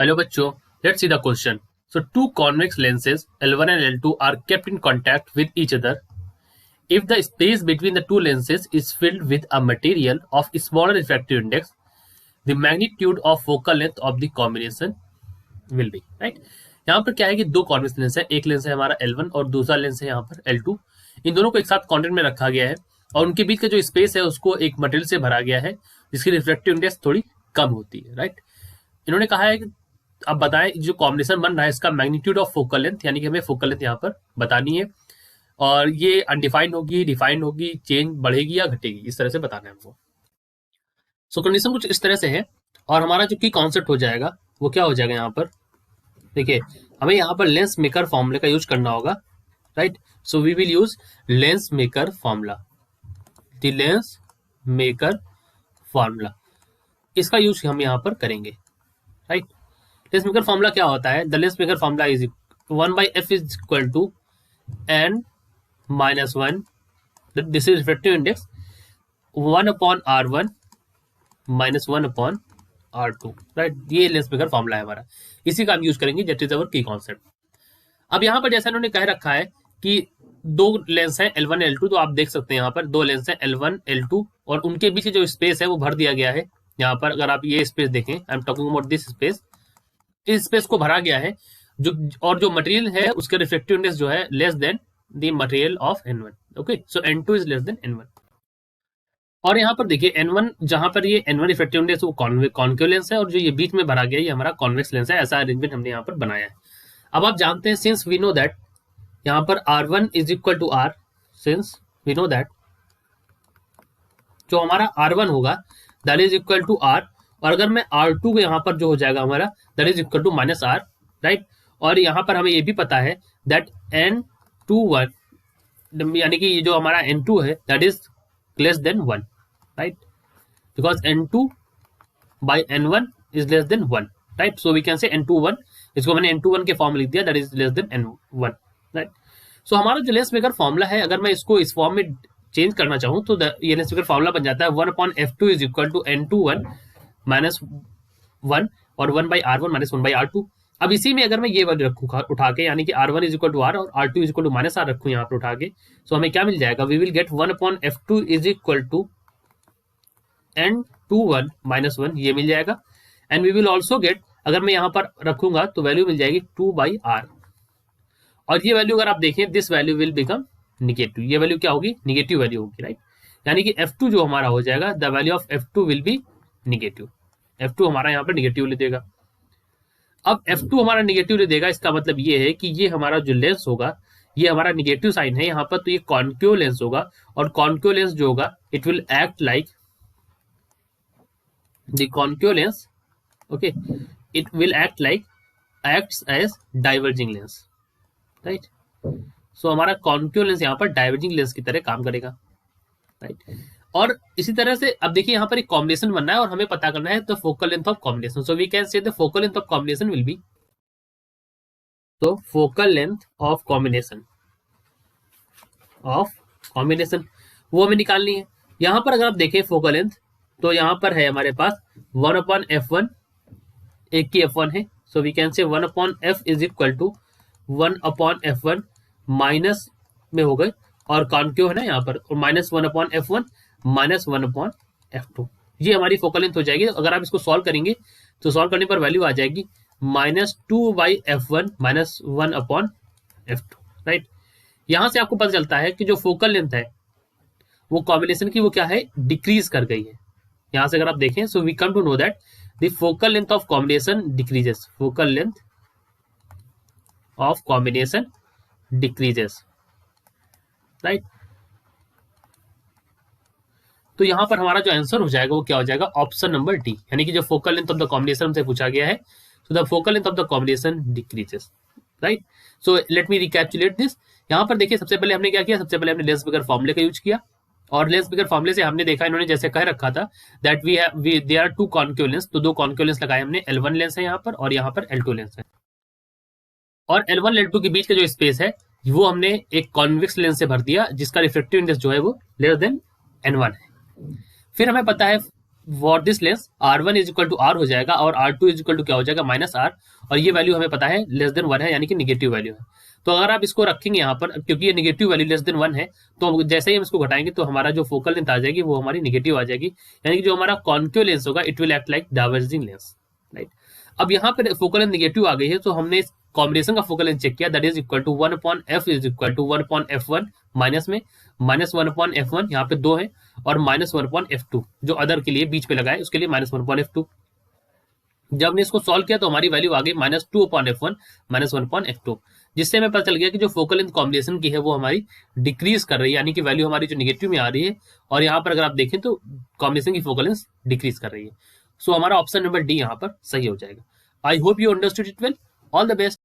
Hello बच्चों, let's see the question. So two convex lenses L1 and L2 are kept in contact with each other. If the space between the two lenses is filled with a material of smaller refractive index, the magnitude of focal length of the combination will be right. यहाँ पर क्या है कि दो convex lens है, एक lens है हमारा L1 और दूसरा लेंस है यहाँ पर L2. इन दोनों को एक साथ कॉन्टेक्ट में रखा गया है और उनके बीच का जो स्पेस है उसको एक मटेरियल से भरा गया है जिसकी रिफ्लेक्टिव इंडेक्स थोड़ी कम होती है राइट. इन्होंने कहा है कि अब बताएं जो कॉम्बिनेशन बन रहा है इसका मैग्नीट्यूड ऑफ फोकल लेंथ, यानी कि हमें फोकल लेंथ यहाँ पर बतानी है और ये अनडिफाइंड होगी, डिफाइंड होगी, चेंज बढ़ेगी या घटेगी, इस तरह से बताना है हमको. सो कंडीशन कुछ इस तरह से है और हमारा जो की कॉन्सेप्ट हो जाएगा वो क्या हो जाएगा. यहाँ पर देखिए हमें यहाँ पर लेंस मेकर फॉर्मूले का यूज करना होगा right. So we will use lens maker formula, the lens maker formula, इसका यूज हम यहाँ पर करेंगे राइट. लेंस मेकर फॉर्मूला क्या होता है? The lens maker formula is 1/f is equal to n minus 1, this is reflective index, 1/r1 minus 1/r2 right. ये lens maker formula है हमारा, इसी का हम यूज करेंगे. दैट इज अवर की कॉन्सेप्ट. अब यहाँ पर जैसा इन्होंने कह रखा है कि दो लेंस हैं L1 L2, तो आप देख सकते हैं यहाँ पर दो लेंस हैं L1 L2 और उनके बीच जो स्पेस है वो भर दिया गया है. यहाँ पर अगर आप ये स्पेस देखें, I am talking about this space, इस स्पेस को भरा गया है जो मटेरियल है उसके रिफ्लेक्टिव इंडेक्स जो है less than the material of N1. Okay, so N2 is less than N1. और यहाँ पर देखिए N1, जहां पर ये N1 रिफ्लेक्टिव इंडेक्स वो कॉन्केव लेंस है और जो ये बीच में भरा गया ये हमारा कॉन्वेक्स लेंस है. ऐसा अरेंजमेंट हमने यहाँ पर बनाया है. अब आप जानते हैं सिंस वी नो दैट यहाँ पर R1 is equal to R, since we know that जो हमारा R1 होगा that is equal to R, और अगर मैं R2 को यहाँ पर जो हो जाएगा हमारा that is equal to minus R right. और यहाँ पर हमें ये भी पता है दैट N21 यानी कि ये जो हमारा N2 है that is less than 1 right, because N2 by N1 is less than 1 right. So we can say N21, इसको मैंने N21 के फॉर्म लिख दिया, that is less than N1 right. So हमारा जो लेंस मेकर फॉर्मूला है अगर मैं इसको इस फॉर्म में चेंज करना चाहूँ तो ये लेंस मेकर फॉर्मूला बन जाता है 1/f2 is equal to N21 minus 1 और 1/r1 माइनस 1/r2. अब इसी में अगर मैं ये वैल्यू रखूँ उठा के, यानी कि R1 is equal to R और R2 is equal to minus R रखूँ यहाँ पर उठा के, सो हमें क्या मिल जाएगा? We will get 1/f2 is equal to N21 minus 1, ये मिल जाएगा. And we will also get, अगर मैं यहाँ पर रखूंगा तो वैल्यू मिल जाएगी 2/r, और ये वैल्यू अगर आप देखें this value will become negative. ये वैल्यू क्या होगी? निगेटिव वैल्यू होगी राइट. यानी कि F2 जो हमारा हो जाएगा the value of F2 will be negative. F2 हमारा यहाँ पर निगेटिव ले देगा. अब F2 हमारा निगेटिव ले देगा, इसका मतलब ये है कि ये हमारा जो लेंस होगा ये हमारा निगेटिव साइन है यहाँ पर, तो ये कॉन्केव लेंस होगा और कॉन्केव लेंस जो होगा it will act like the concave lens. Okay, it will act like acts as diverging lens right. So हमारा कॉन्केव लेंस यहाँ पर डाइवर्जिंग लेंस की तरह काम करेगा राइट. और इसी तरह से अब देखिए यहाँ पर एक कॉम्बिनेशन बनना है और हमें पता करना है the focal length of combination. So we can say the focal length of combination will be, तो फोकल लेंथ ऑफ कॉम्बिनेशन वो हमें निकालनी है. यहाँ पर अगर आप देखें फोकल लेंथ तो यहाँ पर है हमारे पास 1/f1, एक की f1 है, सो वी कैन से 1/f is equal to 1/f1 minus में हो गए और कॉन्केव है ना यहाँ पर, और माइनस 1/f1 माइनस 1/f2, ये हमारी फोकल लेंथ हो जाएगी. अगर आप इसको सॉल्व करेंगे तो सॉल्व करने पर वैल्यू आ जाएगी -2/f1 माइनस 1/f2 राइट. यहां से आपको पता चलता है कि जो फोकल लेंथ है वो कॉम्बिनेशन की वो क्या है, डिक्रीज कर गई है. यहां से अगर आप देखें, so we come to know that the focal length of combination decreases, focal length of combination decreases right. तो यहां पर हमारा जो आंसर हो जाएगा वो क्या हो जाएगा? ऑप्शन नंबर डी, यानी कि जो focal length of the combination से पूछा गया है, so the focal length of the combination decreases right. So let me recapitulate this. यहाँ पर देखिए सबसे पहले हमने क्या किया, सबसे पहले हमने लेंस मेकर फॉर्मूले का यूज किया और लेंस मेकर फॉर्मूले से हमने देखा, इन्होंने जैसे कह रखा था that there are two concave lens, तो दो कॉन्केव लेंस लगाए हमने, L1 लेंस है यहाँ पर और यहाँ पर L2 लेंस है, और L1 L2 के बीच का जो स्पेस है वो हमने एक कॉन्वेक्स लेंस से भर दिया जिसका रिफ्लेक्टिव इंडेक्स जो है वो लेस देन N1 है. फिर हमें पता है what this lens R1 is equal to R हो जाएगा और R2 इज इक्वल टू क्या हो जाएगा -R, और ये वैल्यू हमें पता है लेस देन 1 है, यानी कि निगेटिव वैल्यू है। तो अगर आप इसको रखेंगे यहाँ पर, क्योंकि ये निगेटिव वैल्यू लेस देन 1 है, तो जैसे ही हम इसको घटाएंगे तो हमारा जो फोकल लेंथ आ जाएगी वो हमारी निगेटिव आ जाएगी, यानी कि जो हमारा कॉन्केव लेंस होगा it will act like diverging lens, right. अब यहाँ पर फोकल लेंथ निगेटिव आ गई है, तो हमने इस कॉम्बिनेशन का फोकल लेंथ चेक किया, that is equal to 1/f is equal to 1/f1 minus में -1/f1, यहाँ पे 2 है, और -1/f2 जो अदर के लिए बीच पे लगा है उसके लिए -1/f2। जब हमने इसको सॉल्व किया तो हमारी वैल्यू आ गई -2/f1 -1/f2, जिससे हमें पता चल गया कि जो फोकल लेंथ कॉम्बिनेशन की है वो हमारी डिक्रीज कर रही है, यानी कि वैल्यू हमारी जो निगेटिव में आ रही है, और यहाँ पर अगर आप देखें तो कॉम्बिनेशन की फोकल लेंथ डिक्रीज कर रही है। सो हमारा ऑप्शन नंबर डी यहाँ पर सही हो जाएगा। I hope you understood it well. All the best.